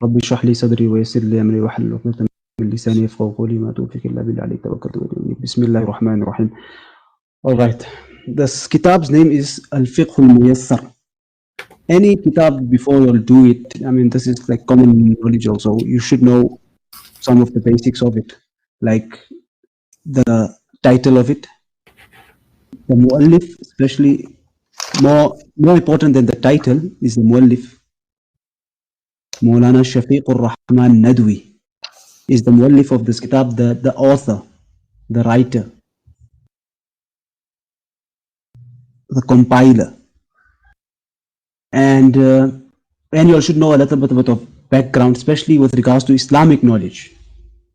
رب اشرح لي صدري ويسر لي أمري واحلل عقدة من لساني يفقهوا قولي ما توفيق إلا بالله عليه توكلت وإليه بسم الله الرحمن الرحيم. All right. This kitab's name is Al-Fiqh-Ul-Muyassar. Any kitab before you'll do it, I mean, this is like common knowledge also. You should know some of the basics of it, like the title of it, the muallif, especially more important than the title is the muallif. Maulana Shafiq al-Rahman Nadwi is the muallif of this kitab, the author, the writer, the compiler. And you all should know a little bit of background, especially with regards to Islamic knowledge.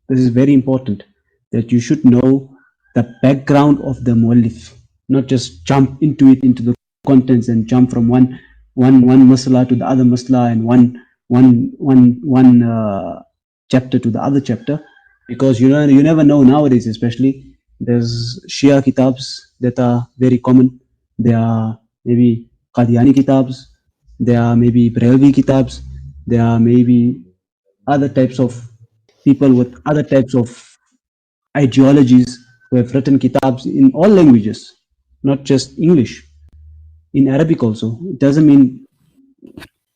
This is very important, that you should know the background of the muallif, not just jump into it, into the contents, and jump from one masla to the other masla and one chapter to the other chapter, because you never know nowadays. Especially there's Shia kitabs that are very common. There are maybe Qadiani kitabs, there are maybe Brahvi kitabs, there are maybe other types of people with other types of ideologies who have written kitabs in all languages, not just English, in Arabic also. It doesn't mean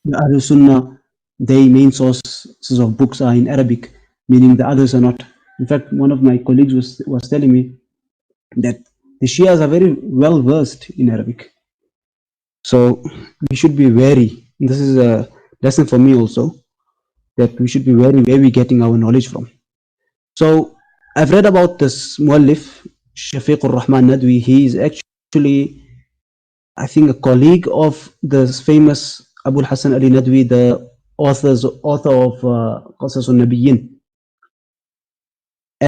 the Ahlul Sunnah, their main sources of books are in Arabic, meaning the others are not. In fact, one of my colleagues was telling me that the Shias are very well versed in Arabic. So we should be wary. This is a lesson for me also, that we should be wary where we're getting our knowledge from. So I've read about this muallif, Shafiq al-Rahman Nadwi. He is actually, I think, a colleague of the famous Abu Hassan Ali Nadwi, the author of Qasas al-Nabiyyin.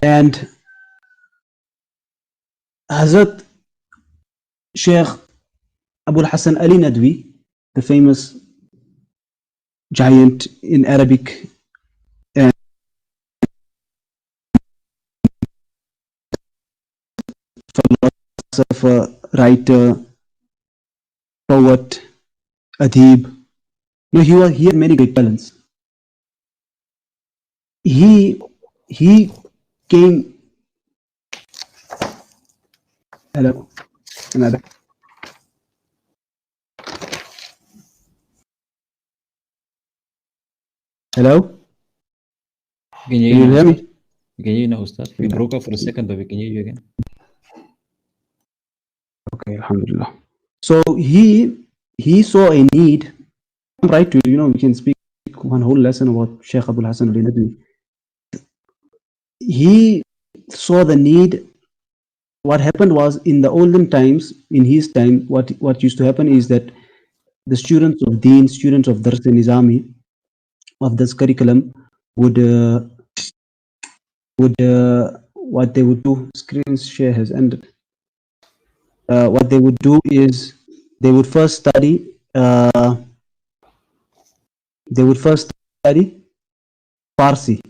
And Hazrat Sheikh Abu Hassan Ali Nadwi, the famous giant in Arabic and philosopher, writer, poet, adib. No, he had many great talents. He came. Hello. Another. Hello? Can you hear me? Can you hear now, Ustad? We broke up for a second, but we can hear you again. Okay, alhamdulillah. So he saw a need. I'm right to, we can speak one whole lesson about Sheikh Abu Hassan Ali Nadwi. He saw the need. What happened was, in the olden times, in his time, what used to happen is that the students of Deen, students of Dars Nizami, of this curriculum, would what they would do, screen share has ended. What they would do is they would first study Farsi,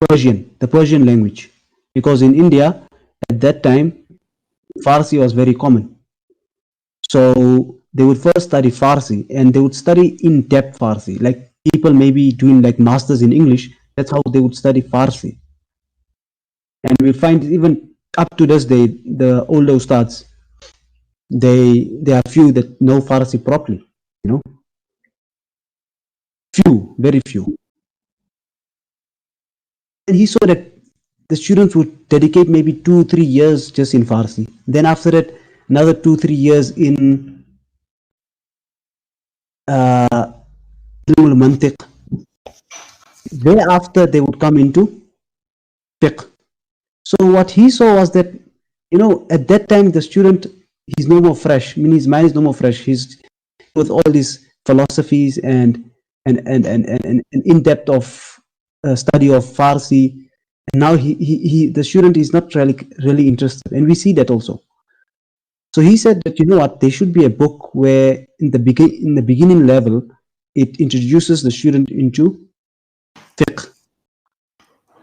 Persian, the Persian language, because in India at that time Farsi was very common. So they would first study Farsi, and they would study in-depth Farsi, like people maybe doing like masters in English. That's how they would study Farsi. And we find even up to this day, the older ustads, there are few that know Farsi properly, few, very few. And he saw that the students would dedicate maybe 2-3 years just in Farsi. Then after that, another 2-3 years in Mantiq. Thereafter, they would come into Fiqh. So what he saw was that, at that time, the student, he's no more fresh. I mean, his mind is no more fresh. He's with all these philosophies and in-depth of study of Farsi. And now the student is not really interested. And we see that also. So he said that, there should be a book where in the beginning level, it introduces the student into fiqh,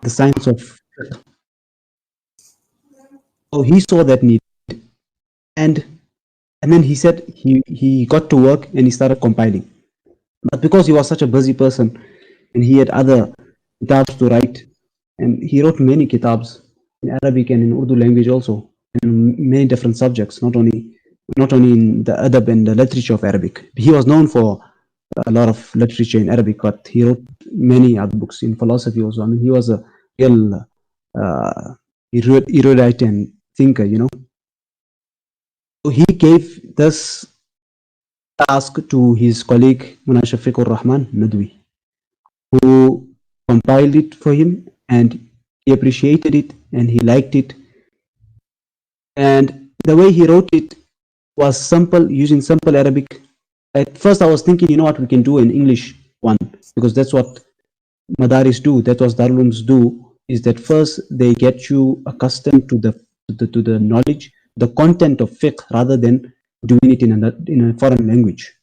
the science of fiqh. So he saw that need, and then he said he got to work and he started compiling. But because he was such a busy person, and he had other kitabs to write, and he wrote many kitabs in Arabic and in Urdu language also, in many different subjects, not only in the adab and the literature of Arabic. He was known for a lot of literature in Arabic, but he wrote many other books in philosophy also. I mean, he was a real erudite and thinker, you know. So he gave this task to his colleague Munashafiqur Rahman Nadwi, who compiled it for him, and he appreciated it and he liked it. And the way he wrote it was simple, using simple Arabic. At first, I was thinking, you know what, we can do an English one, because that's what Madaris do, that's what Darulums do, is that first they get you accustomed to the knowledge, the content of fiqh, rather than doing it in a foreign language.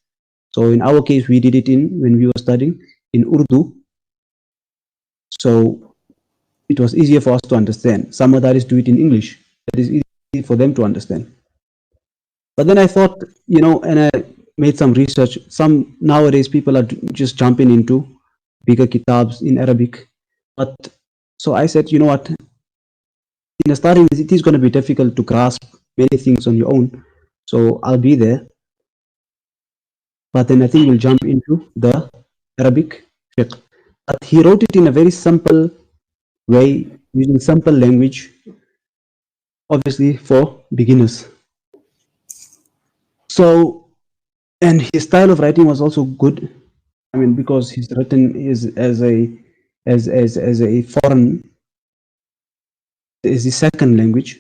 So in our case, we did it when we were studying in Urdu. So it was easier for us to understand. Some Madaris do it in English. That is easy for them to understand. But then I thought, you know, and I made some research. Some nowadays people are just jumping into bigger kitabs in Arabic. But so I said, you know what, in the starting, it is going to be difficult to grasp many things on your own. So I'll be there. But then I think we'll jump into the Arabic fiqh. But he wrote it in a very simple way, using simple language, obviously for beginners. So, and his style of writing was also good. I mean, because he's written as a foreign, is the second language.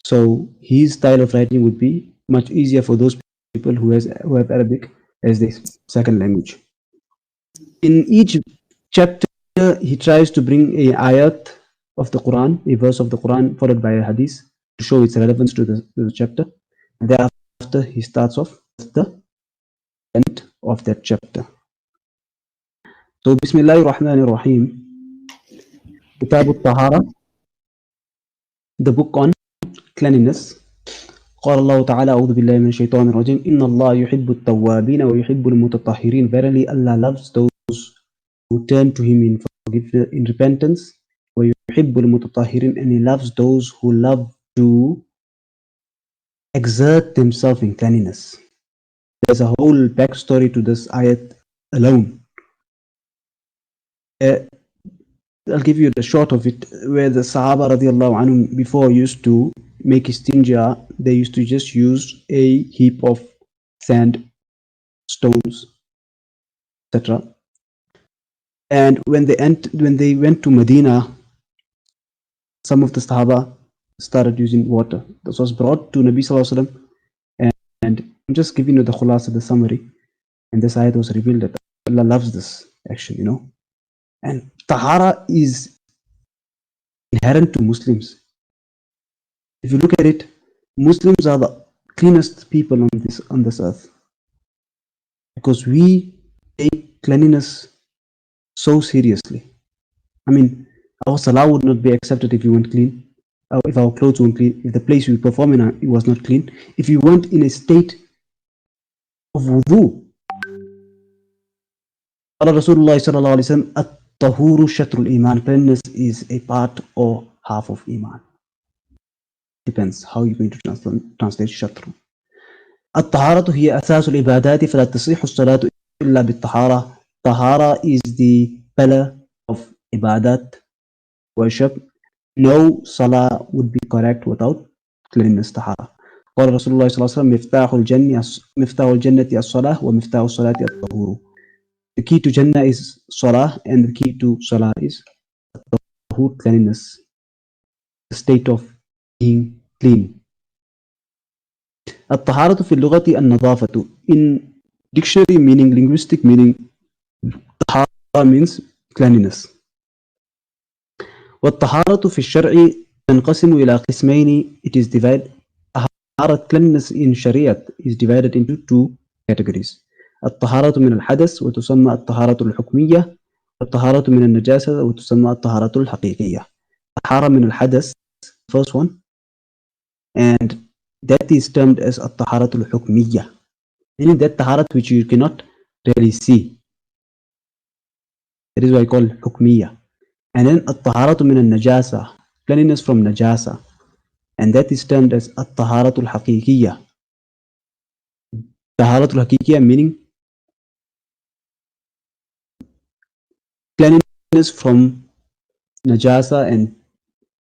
So his style of writing would be much easier for those people who have Arabic as their second language. In each chapter, he tries to bring a ayat of the Quran, a verse of the Quran, followed by a hadith to show its relevance to the chapter. And thereafter, he starts off with the end of that chapter. So, Bismillahir Rahmanir Rahim, Kitab al-Tahara, the book on cleanliness. قال الله تعالى أعوذ بالله من الشيطان الرجيم إن الله يحب التوابين ويحب المتطهرين. Verily Allah loves those who turn to him in repentance. ويحب المتطهرين, and he loves those who love to exert themselves in cleanliness. There's a whole backstory to this ayat alone. I'll give you the short of it, where the Sahaba radiallahu anhum before used to make istinja, they used to just use a heap of sand, stones, etc. And when they went to Medina, some of the Sahaba started using water. This was brought to Nabi Sallallahu Alaihi Wasallam, and I'm just giving you the khulasa, the summary. And this ayat was revealed that Allah loves this action, you know. And Tahara is inherent to Muslims. If you look at it, Muslims are the cleanest people on this earth, because we take cleanliness so seriously. I mean, our salah would not be accepted if we weren't clean, if our clothes weren't clean, if the place we perform in it was not clean, if we weren't in a state of wudu. Rasulullah sallallahu alaihi wasallam, at-tahuru shatrul iman, cleanliness is a part or half of iman. Depends how you're going to translate shatr. الطهارة هي أساس العبادات فلا تصح الصلاة إلا بالطهارة. Tahara is the pillar of ibadat, worship. No salah would be correct without cleanliness, tahara. قال رسول الله صلى الله عليه وسلم مفتاح الجنة الصلاة ومفتاح الصلاة الطهور. The key to Jannah is salah, and the key to salah is tahur, cleanliness, the state of being clean. الطهارة في اللغة النظافة. In dictionary meaning, linguistic meaning, tahara means cleanliness. والطهارة في الشرع تنقسم إلى قسمين. It is divided. طهارة, cleanliness in Sharia is divided into two categories. الطهارة من الحدث وتسمى الطهارة الحكمية، والطهارة من النجاسة وتسمى الطهارة الحقيقية. طهارة من الحدث, first one, and that is termed as الطهارة الحكمية, meaning that taharat which you cannot really see. That is why I call hukmiya. And then at-taharatu min al-najasa, cleanliness from najasa. And that is termed as at-taharatu al-haqiqiyya. Taharatul haqiqiyya meaning cleanliness from najasa and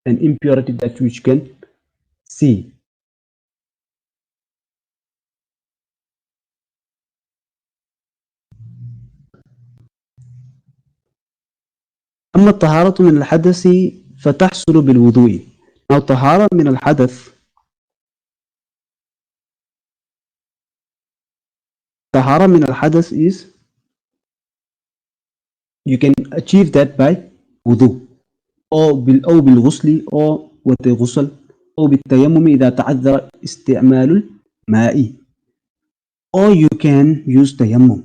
impurity that which can see. أما الطهارة من الحدث فتحصل بالوضوء. Now طهارة من الحدث, طهارة من الحدث is you can achieve that by wudu أو بالغسل أو بالغسل أو بالتيمم إذا تعذر استعمال الماء, or you can use tayammum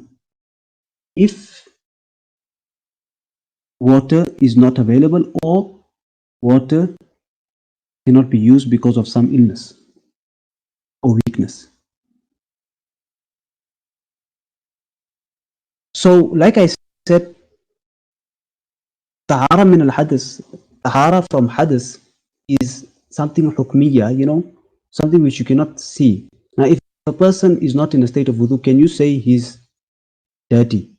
if water is not available or water cannot be used because of some illness or weakness. So like I said, tahara min al-hadas, tahara from hadas is something hukmiya, you know, something which you cannot see. Now if a person is not in a state of wudu, can you say he's dirty?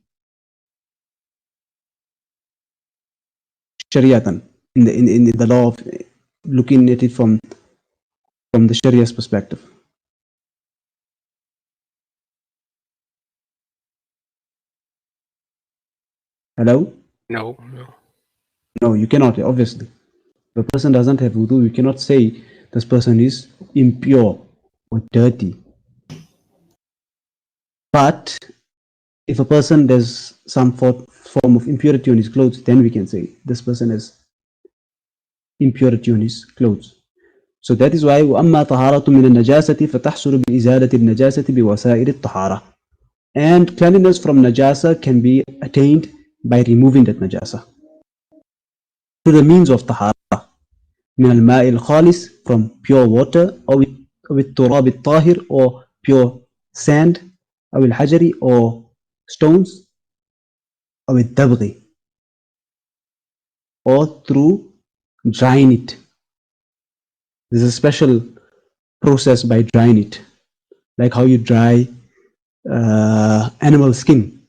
Shariatan, in the law of looking at it from the Sharia's perspective. Hello? No. No, you cannot, obviously. If a person doesn't have wudu, you cannot say this person is impure or dirty. But if a person does some form of impurity on his clothes, then we can say this person has impurity on his clothes. So that is why وَأَمَّا طَهَارَةٌ مِنَ النَّجَاسَةِ فَتَحْصُلُ بِإِزَالَةِ النَّجَاسَةِ بِوَسَائِلِ الطَّهَارَةِ. And cleanliness from najasa can be attained by removing that najasa through the means of tahara. من الماء الخالص, from pure water, أو التراب الطاهر, or pure sand, أو الحجر, or stones, أو الدبغ, or through drying it. There's a special process by drying it, like how you dry animal skin.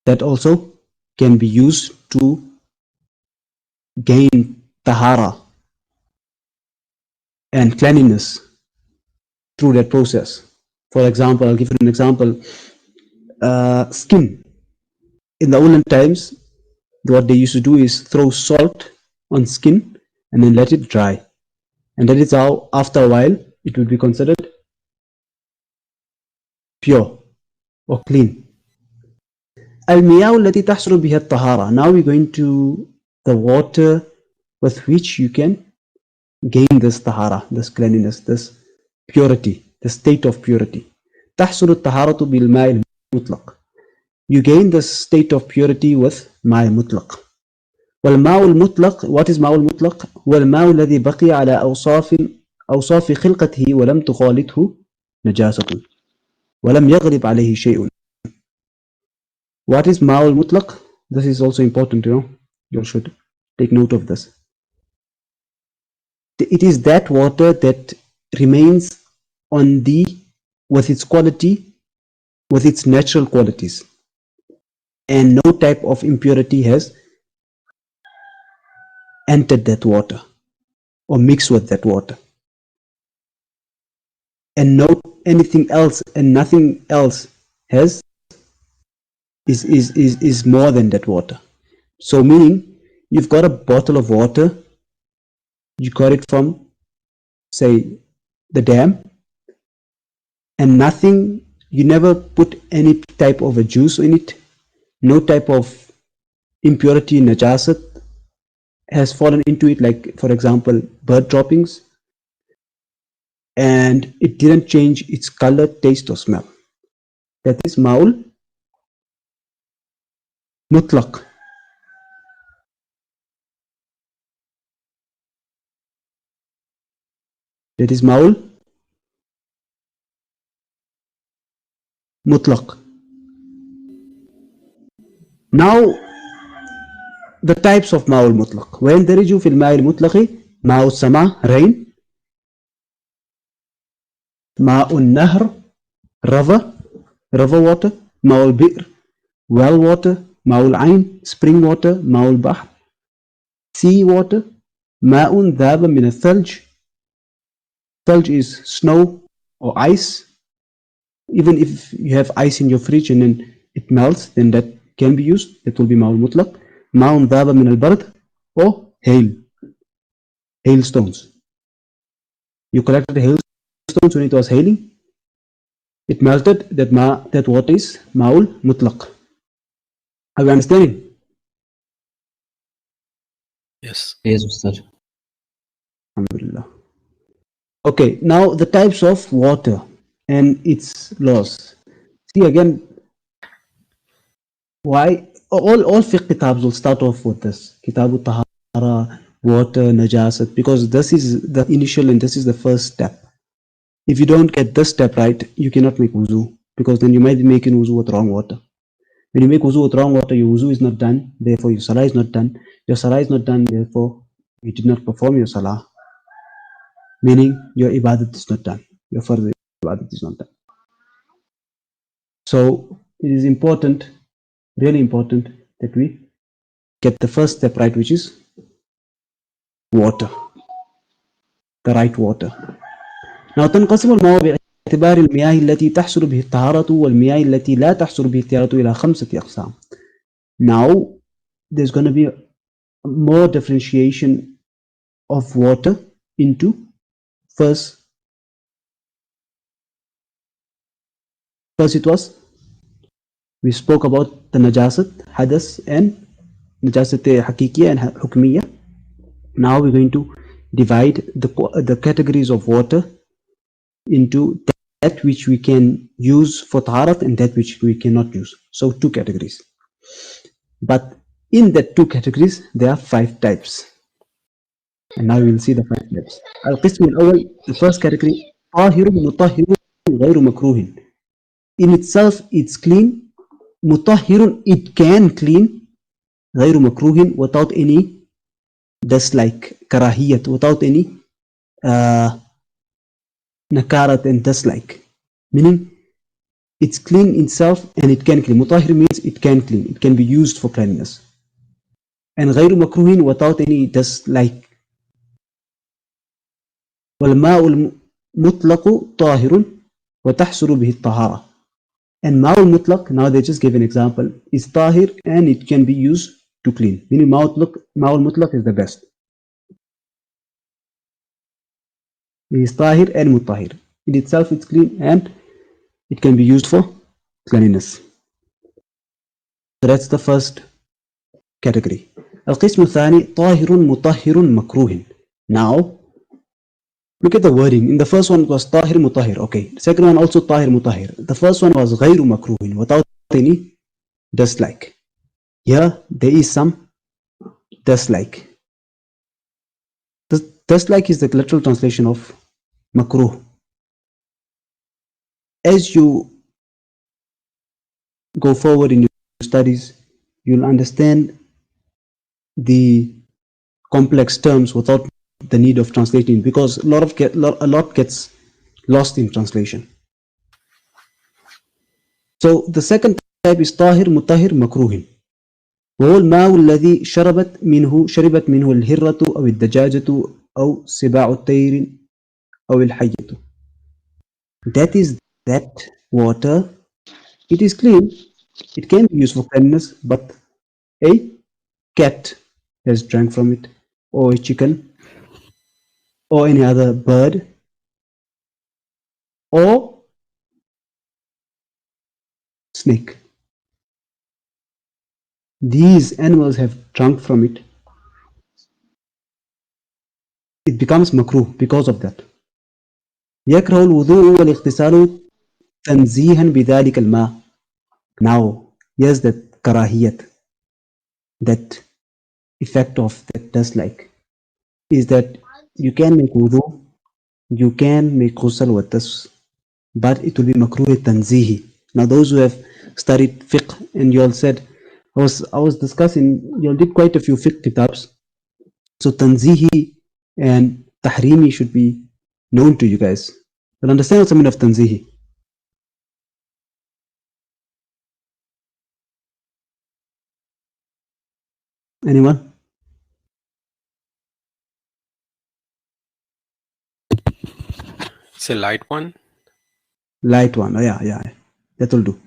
That also can be used to gain tahara and cleanliness through that process. For example, I'll give you an example. Skin. In the olden times, what they used to do is throw salt on skin and then let it dry. And that is how, after a while, it will be considered pure or clean. المياه التي تحصل بها الطهارة. Now we're going to the water with which you can gain this tahara, this cleanliness, this purity, the state of purity. تحصل الطهارة بالماء المطلق. You gain the state of purity with ماء مطلق. والماء المطلق, what is ماء المطلق? هو الماء الذي بقي على أوصاف خلقته ولم تخالطه نجاسة ولم يغلب عليه شيء. What is ماء المطلق? This is also important, you know. You should take note of this. It is that water that remains on with its quality, with its natural qualities, and no type of impurity has entered that water or mixed with that water, and no anything else and nothing else is more than that water. So meaning, you've got a bottle of water, you got it from, say, the dam, and nothing, you never put any type of a juice in it, no type of impurity, najasat has fallen into it, like for example bird droppings, and it didn't change its color, taste, or smell. That is ma'ul mutlaq. That is ma'ul mutlaq. Now the types of ماء المطلق. ويندرج في الماء المطلق ماء السماء rain, ماء النهر river water, ماء البئر well water, ماء العين spring water, ماء البحر sea water, ماء ذاب من الثلج. Thalj is snow or ice. Even if you have ice in your fridge and then it melts, then that can be used. That will be ماء المطلق. ماء ذاب من البرد or hailstones. You collected hailstones when it was hailing. It melted. That water is ماء المطلق. Are you understanding? Yes. Yes, Ustad. Alhamdulillah. Okay, now the types of water and its laws. See again, why all fiqh kitabs will start off with this. Kitab al-Tahara, water, najasat, because this is the initial and this is the first step. If you don't get this step right, you cannot make wuzu, because then you might be making wuzu with wrong water. When you make wuzu with wrong water, your wuzu is not done, therefore your salah is not done. Your salah is not done, therefore you did not perform your salah. Meaning your ibadat is not done. Your further ibadat is not done. So it is important, really important, that we get the first step right, which is water, the right water. Now تنقسم المواد باعتبار المياه التي تحصل به الطهارة والمياه التي لا تحصل به الطهارة إلى 5 أقسام. Now there's going to be more differentiation of water into first it was, we spoke about the najasat, hadas, and najasat haqiqiyya and hukmiyya. Now we're going to divide the categories of water into that which we can use for taharat and that which we cannot use. So 2 categories. But in that 2 categories, there are 5 types. And now we will see the 5 types. Al-Qism al-Awwal, the first category, طاهر مطهر غير مكروه. In itself, it's clean. Mutahhirun, it can clean. غير مكروه, without any dislike, karahiyat, without any nakarat and dislike. Meaning, it's clean itself and it can clean. Mutahhir means it can clean. It can be used for cleanliness. And غير مكروه, without any dislike. والماء المطلق طاهر وتحصل به الطهارة. And ma'ul mutlaq, now they just gave an example, is tahir and it can be used to clean. Meaning ma'ul mutlaq is the best. It is tahir and mutahir. In itself it's clean and it can be used for cleanliness. So that's the first category. القسم الثاني طاهر مطهر مكروه. Now look at the wording. In the first one it was tahir mutahir. Okay. The second one also tahir mutahir. The first one was ghayru makruhin, without any dislike. Here there is some dislike. The dislike is the literal translation of makruh. As you go forward in your studies, you'll understand the complex terms without the need of translating, because a lot gets lost in translation. So the second type is طاهر مطهر مكروه، وهو الماء الذي شربت منه الهرة أو الدجاجة أو سباع الطير أو الحية. That is that water. It is clean. It can be used for cleanliness, but a cat has drank from it, or a chicken, or any other bird, or snake. These animals have drunk from it. It becomes makruh because of that. يكره الوضوء والاغتسال تنزيها بذلك الماء. Now, here's that karahiyat, that effect of that dislike, is that you can make wudu, you can make ghusl with this, but it will be makruh tanzihi. Now those who have studied fiqh and you all said, I was discussing, you did quite a few fiqh kitabs. So tanzihi and tahrimi should be known to you guys. You'll understand what's the meaning of tanzihi. Anyone? It's a light one. Light one. Oh yeah. That will do.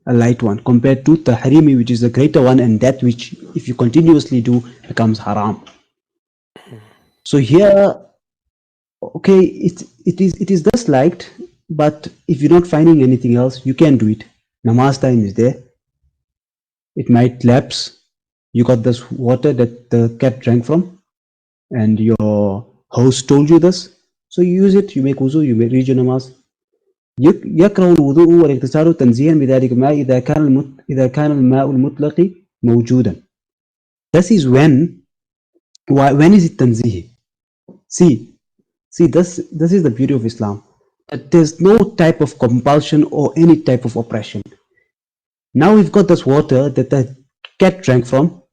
A light one compared to tahrimi, which is a greater one, and that which, if you continuously do, becomes haram. So here, okay, it is disliked, but if you're not finding anything else, you can do it. Namaz time is there. It might lapse. You got this water that the cat drank from, and your host told you this, so you use it. You make wuzu, you read your namaz. يكره الوضوء والاغتسال تنزيها بذلك الماء إذا كان الماء المطلق موجودا. This is when is it tanzih? See, this is the beauty of Islam. There's no type of compulsion or any type of oppression. Now we've got this water that the cat drank from,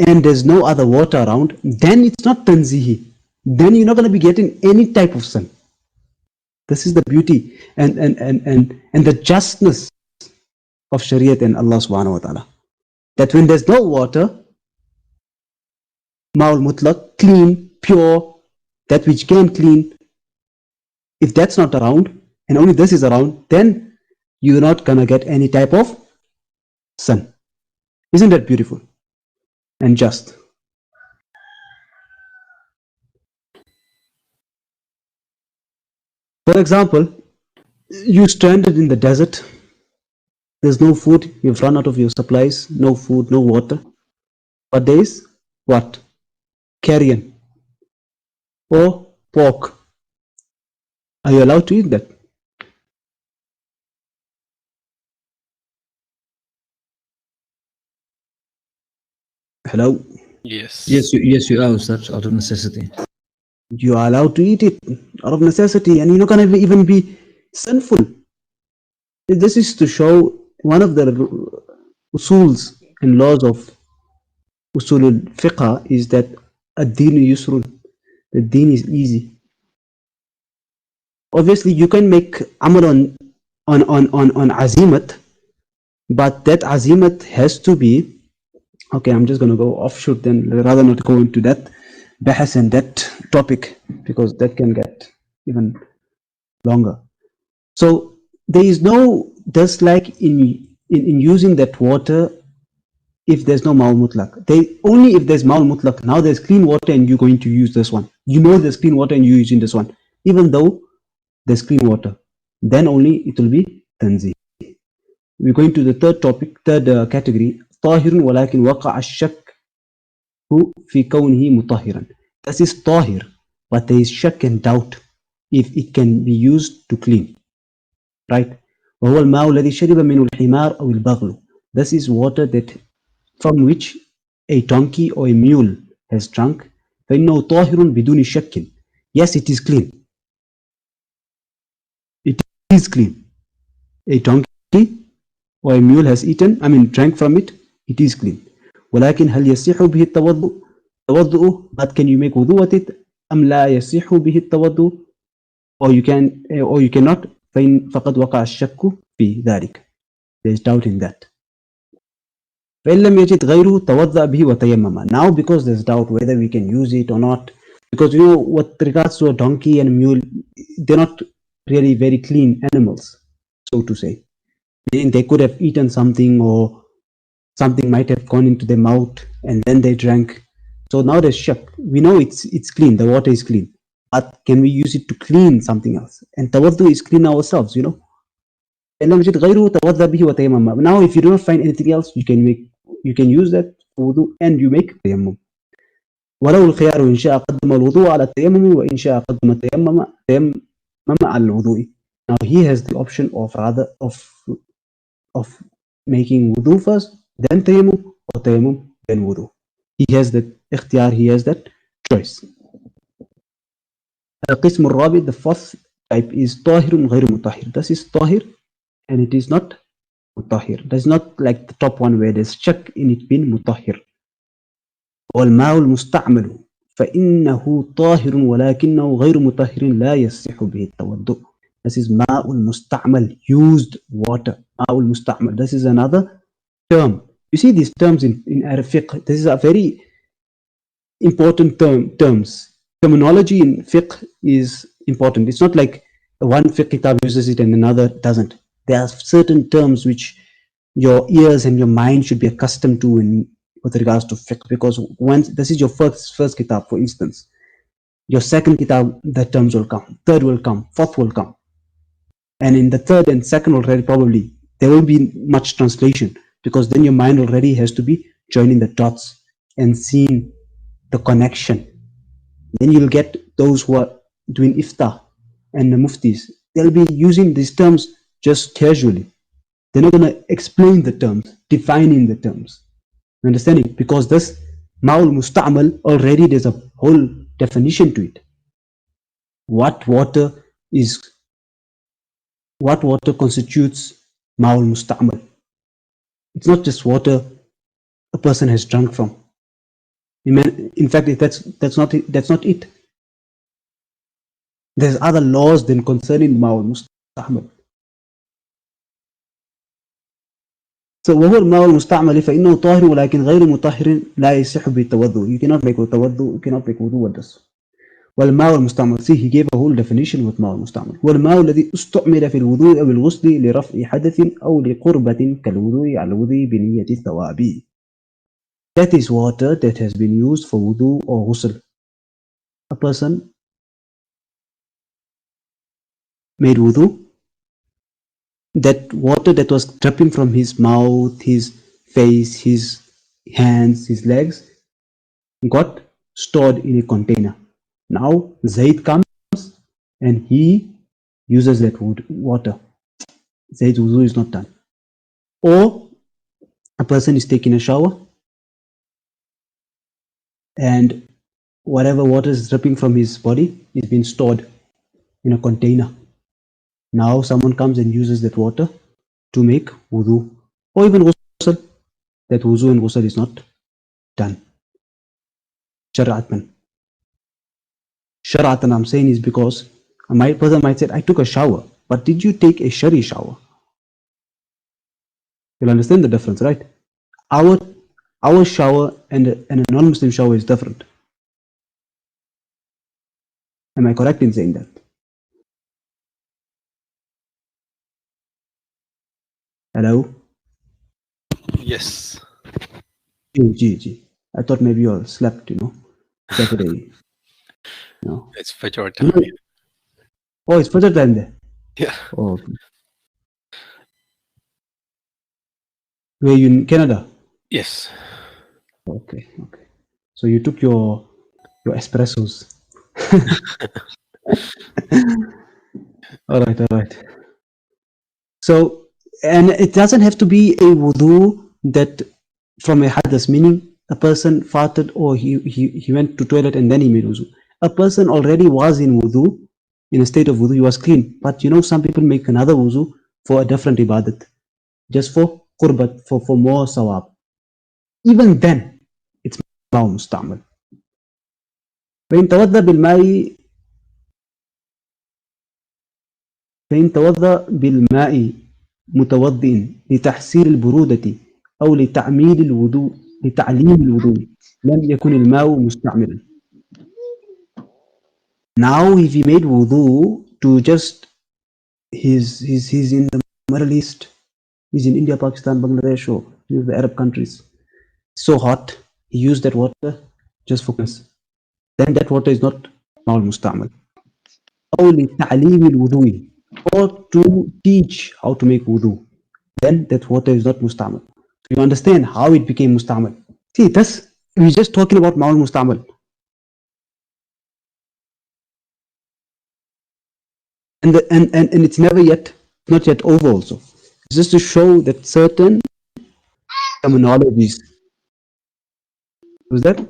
and there's no other water around, then it's not tanzihi. Then you're not going to be getting any type of sin. This is the beauty and the justness of Shariat and Allah subhanahu wa ta'ala. That when there's no water, ma'ul mutlaq, clean, pure, that which can clean, if that's not around, and only this is around, then you're not going to get any type of sin. Isn't that beautiful and just? For example, you stranded in the desert. There's no food. You've run out of your supplies. No food, no water. But there is what? Carrion or pork. Are you allowed to eat that? Hello? Yes. Yes, you are, Ustad, out of necessity. You are allowed to eat it out of necessity, and you're not going to even be sinful. This is to show one of the usuls and laws of usulul fiqh is that ad-din yusrun, the deen is easy. Obviously, you can make amal on azimat, but that azimat has to be, okay, I'm just going to go offshoot then, rather not go into that bahas and that topic, because that can get even longer. So there is no dislike in using that water if there's no ma'ul mutlaq. Only if there's ma'ul mutlaq, now there's clean water and you're going to use this one. You know there's clean water and you're using this one. Even though there's clean water, then only it will be tanzih. We're going to the third topic, third category. طاهر ولكن وقع الشك في كونه مطهرا. This is طاهر, but there is shak and doubt if it can be used to clean. Right? وهو الماء الذي شرب منه الحمار أو البغل. This is water that from which a donkey or a mule has drunk. فإنه طاهر بدون شك. Yes, it is clean. It is clean. A donkey or a mule has drank from it, it is clean. ولكن هل يصح به التوضؤ? But can you make wudu with it? أم لا يصح به التوضؤ? Or you cannot. فقد وقع الشك في ذلك. There is doubt in that. فإن لم يجد غيره توضأ به وتيمم. Now because there's doubt whether we can use it or not, because you know with regards to a donkey and a mule, they're not really very clean animals, so to say. They could have eaten something, or something might have gone into their mouth and then they drank. So now there's shak. We know it's clean, the water is clean, but can we use it to clean something else? And tawaddu is clean ourselves, you know. Now if you do not find anything else, you can use that wudu and you make tayammum. ولو الخيار إن شاء قدم الوضوء على التيمم وإن شاء قدم التيمم على الوضوء. Now he has the option of making wudu first, then tayammum, or tayammum, then wudu. He has that ikhtiyar, he has that choice. القسم الرابع, the fourth type is طاهر غير مطهر. This is طاهر and it is not mutahhir. That's not like the top one where there's shak in it being mutahhir. والماء المستعمل فإنه طاهر ولكنه غير مطهر لا يصح به التوضؤ. This is ماء المستعمل, used water. ماء المستعمل. This is another term. You see these terms in Arab fiqh. This is a very important terms. Terminology in fiqh is important. It's not like one fiqh kitab uses it and another doesn't. There are certain terms which your ears and your mind should be accustomed to with regards to fiqh, because once this is your first kitab, for instance, your second kitab, the terms will come, third will come, fourth will come, and in the third and second already probably there will be much translation, because then your mind already has to be joining the dots and seeing the connection. Then you'll get those who are doing iftah and the muftis, they'll be using these terms just casually. They're not going to explain the terms, defining the terms. You understand it? Because this ma'ul musta'mal, already there's a whole definition to it. What water constitutes ma'ul musta'mal? It's not just water a person has drunk from. In fact, that's not it. There's other laws than concerning ma'ul musta'mal. So وهو الماء المستعمل فإنه طاهر ولكن غير مطهر لا يصح بالتوضؤ. You cannot make wudu, you cannot make wudu with this. والماء المستعمل. See, he gave a whole definition with ماء المستعمل. والماء الذي استعمل في الوضوء أو الغسل لرفع حدث أو لقربة كالوضوء على الوضوء بنية الثواب. That is water that has been used for wudu or ghusl. A person made wudu. That water that was dripping from his mouth, his face, his hands, his legs, got stored in a container. Now Zayd comes and he uses that water. Zayd's wudu is not done. Or a person is taking a shower and whatever water is dripping from his body is being stored in a container. Now someone comes and uses that water to make wudu or even ghusl. That wudu and ghusl is not done. Shar'atan. Shar'atan I'm saying is because a person might say, I took a shower, but did you take a shari shower? You'll understand the difference, right? Our shower and a non-Muslim shower is different. Am I correct in saying that? Hello? Yes. Gee. I thought maybe you all slept, Saturday. No. It's Fajr time. Oh, it's Fajr time there. Yeah. Oh. Were you in Canada? Yes. Okay. So you took your espressos. All right. So, and it doesn't have to be a wudu that from a hadas, meaning a person farted or he went to toilet and then he made wudu. A person already was in wudu, in a state of wudu, he was clean. But some people make another wudu for a different ibadat, just for qurbat, for more sawab. Even then, it's ماء مستعمل. فإن توضأ بالماء متوضئ لتحصيل البرودة أو لتعليم الوضوء لم يكن الماء مستعملا. Now if he made wudu to just he's in the Middle East, he's in India, Pakistan, Bangladesh, or the Arab countries, so hot, he used that water just for this, then that water is not ماء المستعمل. أو لتعليم الوضوء, or to teach how to make wudu, then that water is not mustamal. So you understand how it became mustamal. See, this we're just talking about ma'ul mustamal, and it's not yet over. Also, it's just to show that certain terminologies. Was that?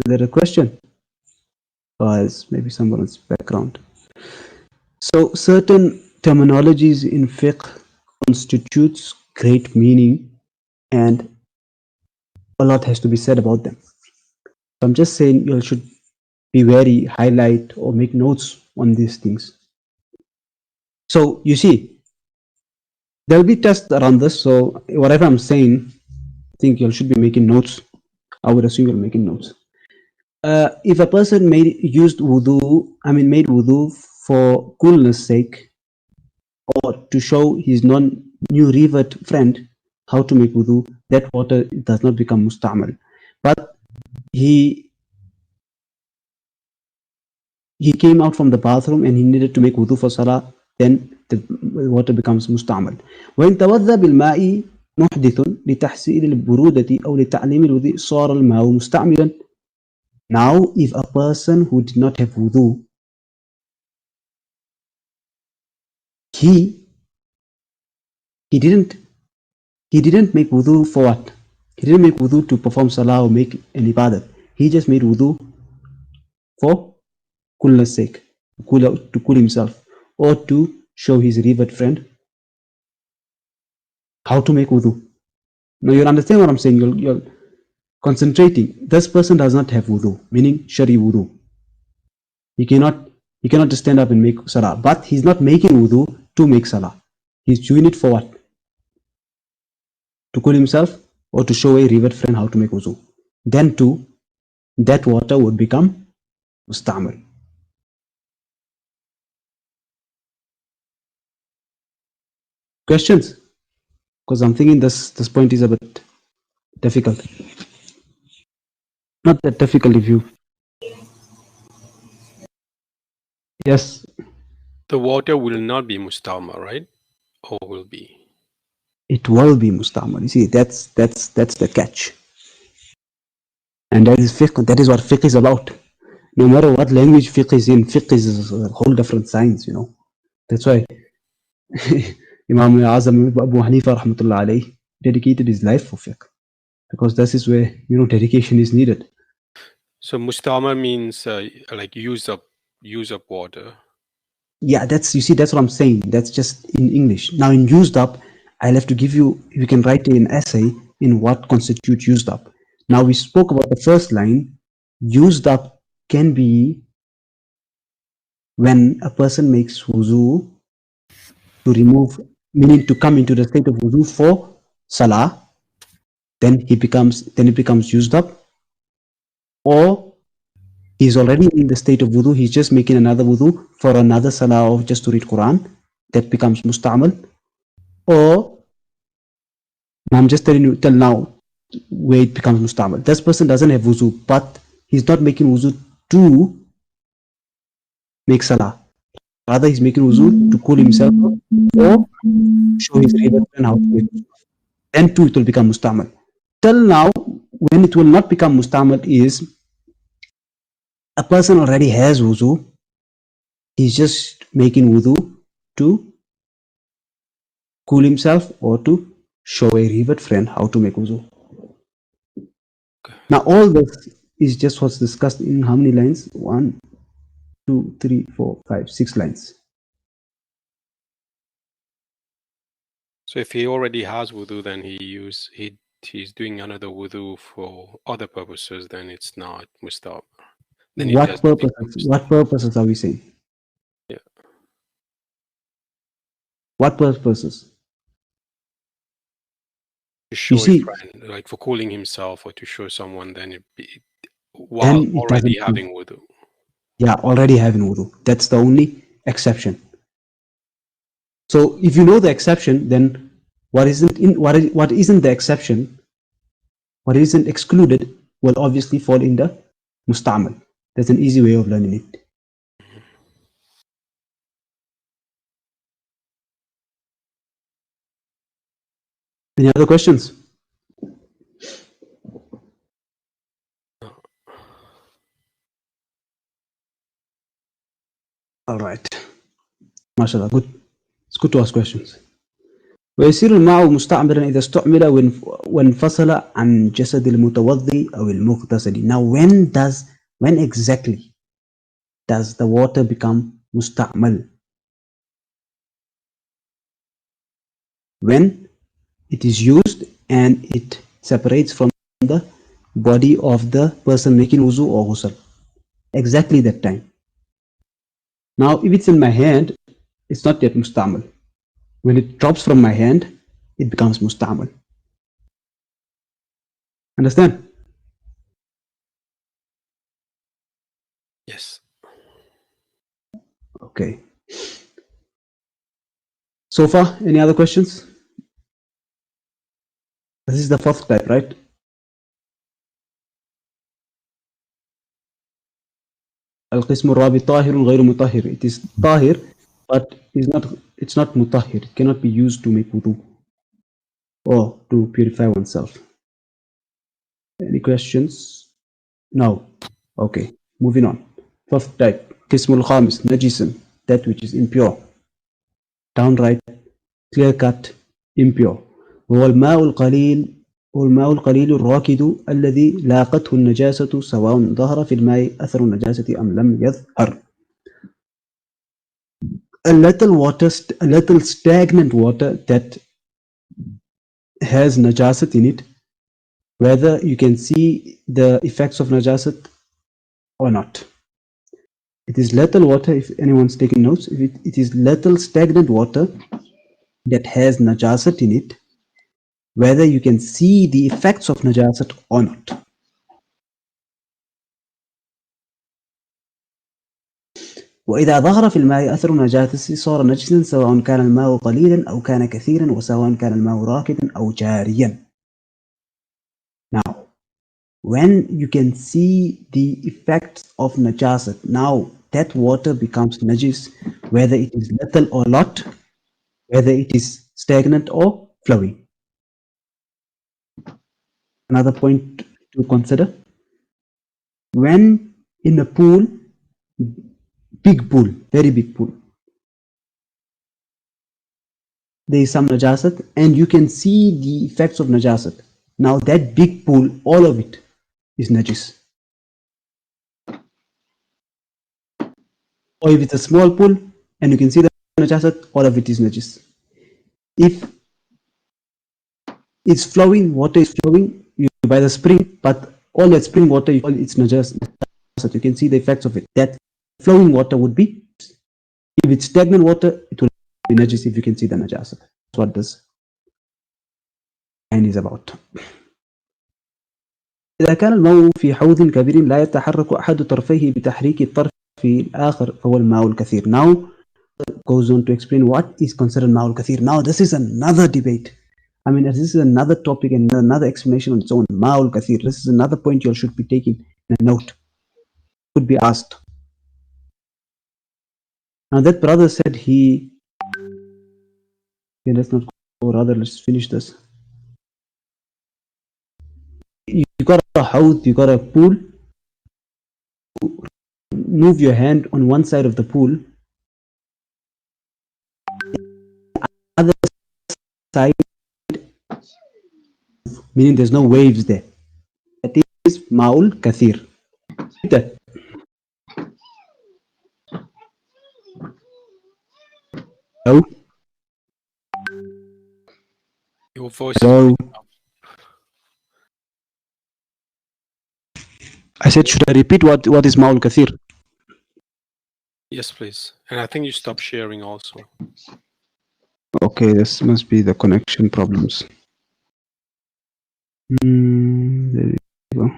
Is that a question? as maybe someone's background. So certain terminologies in fiqh constitutes great meaning, and a lot has to be said about them. So I'm just saying you should be wary, highlight or make notes on these things. So you see, there'll be tests around this. So whatever I'm saying, I think you should be making notes. I would assume you're making notes. If a person made wudu for coolness sake, or to show his new revert friend how to make wudu, that water does not become musta'mal. But he came out from the bathroom and he needed to make wudu for salah, then the water becomes musta'mal. وإن توضأ بالماء محدث لتحصيل البرودة أو لتعليم الوضوء صار الماء مستعملا. Now, if a person who did not have wudu, he didn't make wudu for what? He didn't make wudu to perform salah or make an ibadah. He just made wudu for coolness sake, to cool himself, or to show his revert friend how to make wudu. Now you'll understand what I'm saying. You're concentrating. This person does not have wudu, meaning shari wudu. He cannot just stand up and make salah. But he's not making wudu to make salah. He's doing it for what? To cool himself or to show a revert friend how to make wudu. Then too, that water would become musta'mal. Questions? Because I'm thinking this point is a bit difficult. Not that difficult if you... Yes. The water will not be musta'mal, right? Or will be? It will be musta'mal. You see, that's the catch. And that is fiqh. That is what fiqh is about. No matter what language fiqh is in, fiqh is a whole different science, you know. That's why Imam Azam Abu Hanifa rahmatullah alayhi dedicated his life for fiqh. Because this is where, you know, dedication is needed. So musta'mal means like use up water. Yeah, that's what I'm saying. That's just in English. Now in used up, I'll have to give you can write an essay in what constitutes used up. Now we spoke about the first line. Used up can be when a person makes wuzu to remove, meaning to come into the state of wuzu for salah, then it becomes used up, or he's already in the state of wudu, he's just making another wudu for another salah or just to read Quran, that becomes musta'mal. Or I'm just telling you till now where it becomes musta'mal. This person doesn't have wuzu, but he's not making wuzu to make salah. Rather, he's making wuzu to cool himself or show his revert and how to make wuzu. Then too it will become musta'mal. Till now, when it will not become musta'mal is a person already has wuzu, he's just making wudu to cool himself or to show a revert friend how to make wuzu. Now all this is just what's discussed in how many lines? 1, 2, 3, 4, 5, 6 lines. So if he already has wudu, then he's doing another wudu for other purposes, then it's not musta'mal. What purposes? What purposes are we saying? Yeah. What purposes? To show You see, a friend, like for cooling himself or to show someone, then while already having wudu. Yeah, already having wudu. That's the only exception. So if you know the exception, then what isn't the exception, what isn't excluded, will obviously fall in the musta'mal. That's an easy way of learning it. Any other questions? All right. MashaAllah, good. It's good to ask questions. ويصير الماء مستعملا إذا استعمل وانفصل عن جسد المتوضي أو المغتسل. Now when exactly does the water become musta'mal? When it is used and it separates from the body of the person making wuzu or ghusl. Exactly that time. Now, if it's in my hand, it's not yet musta'mal. When it drops from my hand, it becomes musta'mal. Understand? Yes. Okay. So far, any other questions? This is the fourth type, right? القسم الرابع طاهر غير مطهر. It is طاهر, but it's not مطهر. It cannot be used to make wudu or to purify oneself. Any questions? No. Okay. Moving on. Fourth type. قسم الخامس نجس. That which is impure. Downright, clear cut, impure. هو الماء القليل الراكد الذي لاقته النجاسة سواء ظهر في الماء أثر النجاسة أم لم يظهر. A little stagnant water that has najasat in it, whether you can see the effects of najasat or not. It is little water, if anyone's taking notes, if it is little stagnant water that has najasat in it, whether you can see the effects of najasat or not. وإذا ظهر في الماء أثر النجاسة صار نجسا سواء كان الماء قليلا أو كان كثيرا وسواء كان الماء راكدا أو جاريا. Now, when you can see the effects of najasat, now that water becomes najis, whether it is little or lot, whether it is stagnant or flowing. Another point to consider, when in a pool, big pool, very big pool, there is some najasat and you can see the effects of najasat. Now that big pool, all of it is najis. Or if it's a small pool and you can see the najasat, all of it is najis. If it's flowing, water is flowing by the spring, but all that spring water, it's najasat. You can see the effects of it. That flowing water would be, if it's stagnant water, it will be najis if you can see the najasat. That's what this line is about. إذا كان الماء في حوض كبير لا يتحرك أحد طرفيه بتحريك الطرف الآخر فهو الماء الكثير. Now goes on to explain what is considered الماء الكثير. Now this is another debate. I mean, this is another topic and another explanation on its own. الماء الكثير. This is another point you should be taking a note. Could be asked. Now that brother said okay, let's not go, rather let's finish this. You got a house, you got a pool, move your hand on one side of the pool, other side, meaning there's no waves there. That is Ma'ul Kathir. Hello? Your voice Hello? is I said, should I repeat what is Ma'ul Kathir? yes, please. And I think you stop sharing also. Okay, this must be the connection problems. There you go.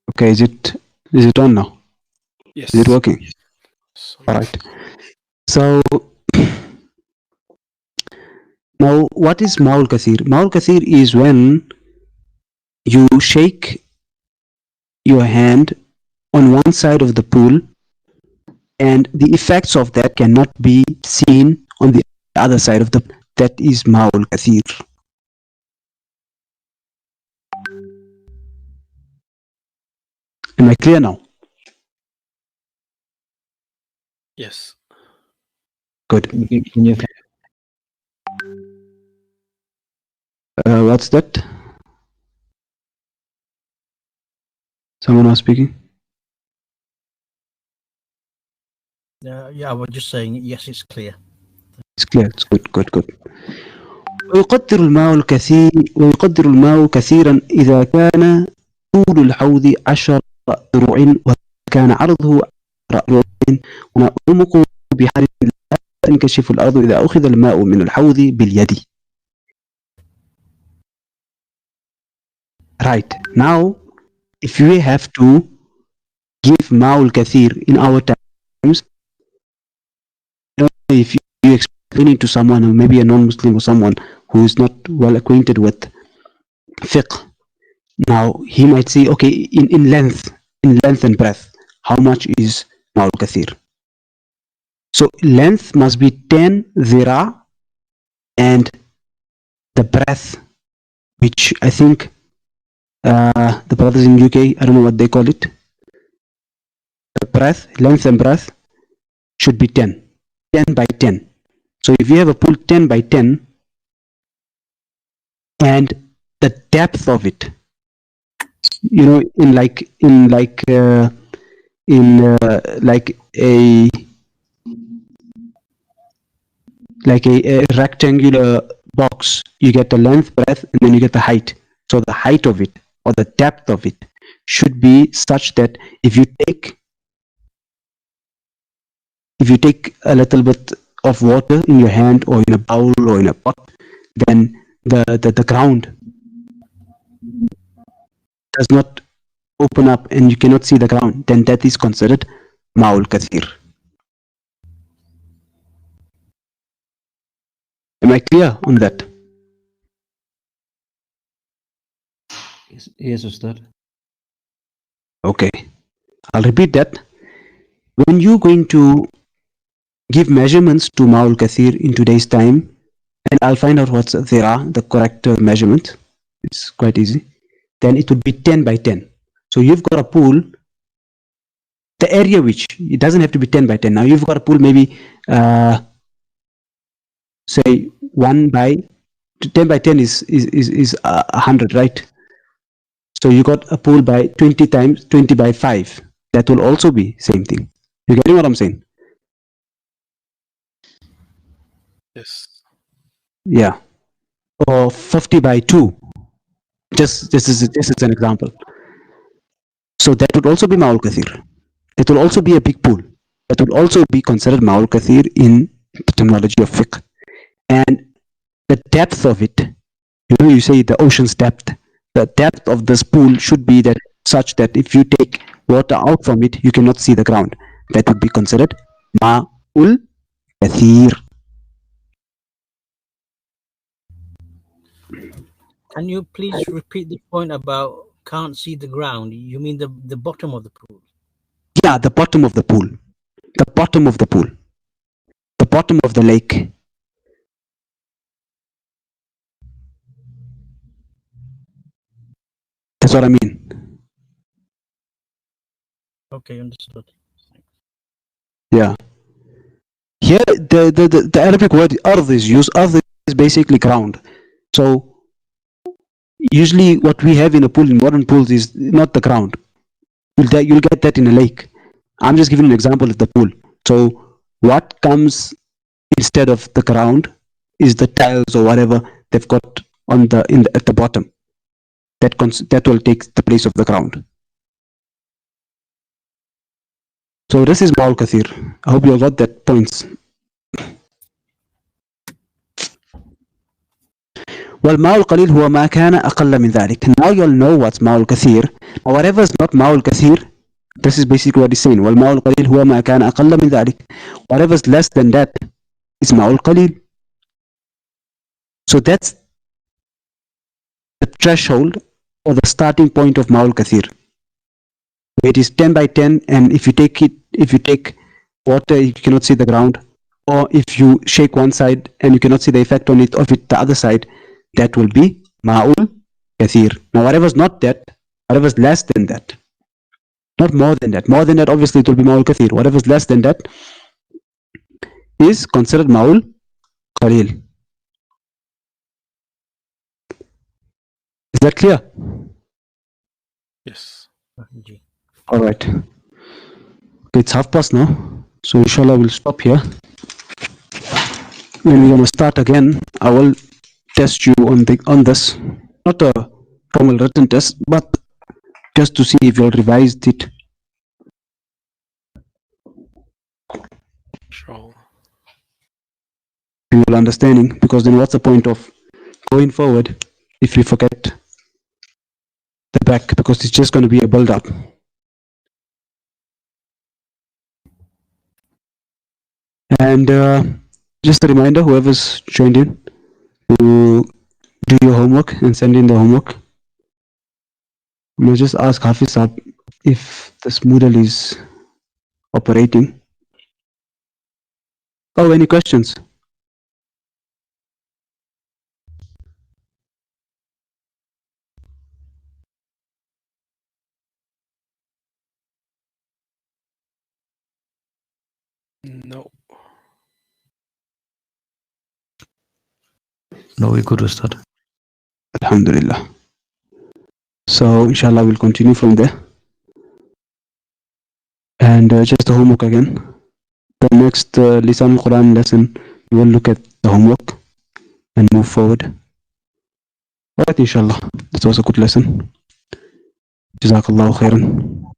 Okay, is it on now? Yes. Is it working? Yes. All right. So now, what is Ma'ul Kathir? Ma'ul Kathir is when you shake your hand on one side of the pool and the effects of that cannot be seen on the other side of the pool. That is Ma'ul Kathir. Am I clear now? Yes. Good. Can you What's that? Someone was speaking. Yeah, I was just saying, yes, it's clear. It's clear. It's good. ويقدر الماء كثيرا إذا كان طول الحوض 10 ذروع وكان عرضه 10 ذروع وعمقه بحر لا تنكشف الأرض إذا أخذ الماء من الحوض باليد. Right. Now, if we have to give ماء الكثير in our times, if you explain it to someone who may be a non-Muslim or someone who is not well acquainted with fiqh, now he might say, okay, in length and breadth, how much is ma'ul kathir? So length must be 10 zira, and the breadth, which I think the brothers in UK, I don't know what they call it, the breadth, length and breadth should be 10 by 10. So if you have a pool 10 by 10 and the depth of it, you know, in a rectangular box, you get the length, breadth, and then you get the height. So the height of it or the depth of it should be such that if you take a little bit of water in your hand or in a bowl or in a pot, then the ground does not open up and you cannot see the ground, then that is considered ma'ul kathir. Am I clear on that? Yes, Ustad. Okay, I'll repeat that. When you're going to give measurements to ma'ul kathir in today's time, and I'll find out what's the correct measurement. It's quite easy. Then it would be 10 by 10. So you've got a pool, the area which, it doesn't have to be 10 by 10. Now you've got a pool maybe, say 1 by, 10 by 10 is 100, right? So you got a pool by 20 times 20 by 5. That will also be same thing. You getting what I'm saying? Yes. Yeah. Or 50 by 2. Just as an example. So that would also be ma'ul kathir. It will also be a big pool. That would also be considered ma'ul kathir in the terminology of fiqh. And the depth of it, you know, you say the ocean's depth. The depth of this pool should be that such that if you take water out from it, you cannot see the ground. That would be considered ma'ul kathir. Can you please repeat the point about can't see the ground? You mean the bottom of the pool? Yeah, the bottom of the pool. The bottom of the pool. The bottom of the lake. That's what I mean. Okay, understood. Yeah. Here, the Arabic word ard is used. Ard is basically ground. So usually what we have in a pool, in modern pools, is not the ground. You'll get that in a lake. I'm just giving an example of the pool. So what comes instead of the ground is the tiles or whatever they've got on at the bottom. That will take the place of the ground. So this is ma'ul kathir. I hope you all got that points. والماء القليل هو ما كان أقل من ذلك. Now you'll know what's ماء الكثير. Whatever is not ماء الكثير, this is basically what he's saying. والماء القليل هو ما كان أقل من ذلك. Whatever is less than that is ماء القليل. So that's the threshold or the starting point of ماء الكثير. It is 10 by 10, and if you take water, you cannot see the ground. Or if you shake one side and you cannot see the effect on it of it the other side, that will be ma'ul kathir. Now whatever is not that, whatever is less than that, not more than that. More than that, obviously it will be ma'ul kathir. Whatever is less than that is considered ma'ul qalil. Is that clear? Yes. Ji. All right. It's past now, so inshallah we'll stop here. When we're gonna start again, I will test you on this, not a formal written test, but just to see if you revised it. Sure. People understanding, because then what's the point of going forward if we forget the back, because it's just going to be a build up. And just a reminder, whoever's joined in, to do your homework and send in the homework. We'll just ask Hafiz Saab if this Moodle is operating. Oh, any questions? No. No, we could start. Alhamdulillah. So inshallah we'll continue from there. And just the homework again. The next Lisan Quran lesson, we will look at the homework and move forward. Alright, inshallah. That was a good lesson. Jazakallahu khairan.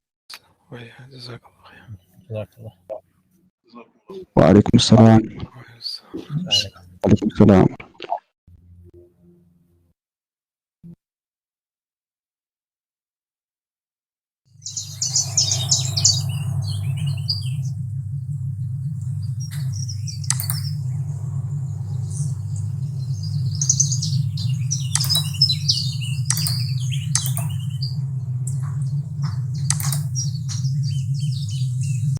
Jazakallah khair. Jazakallah. Wa alaikum assalam. Yes. Alaikum assalam.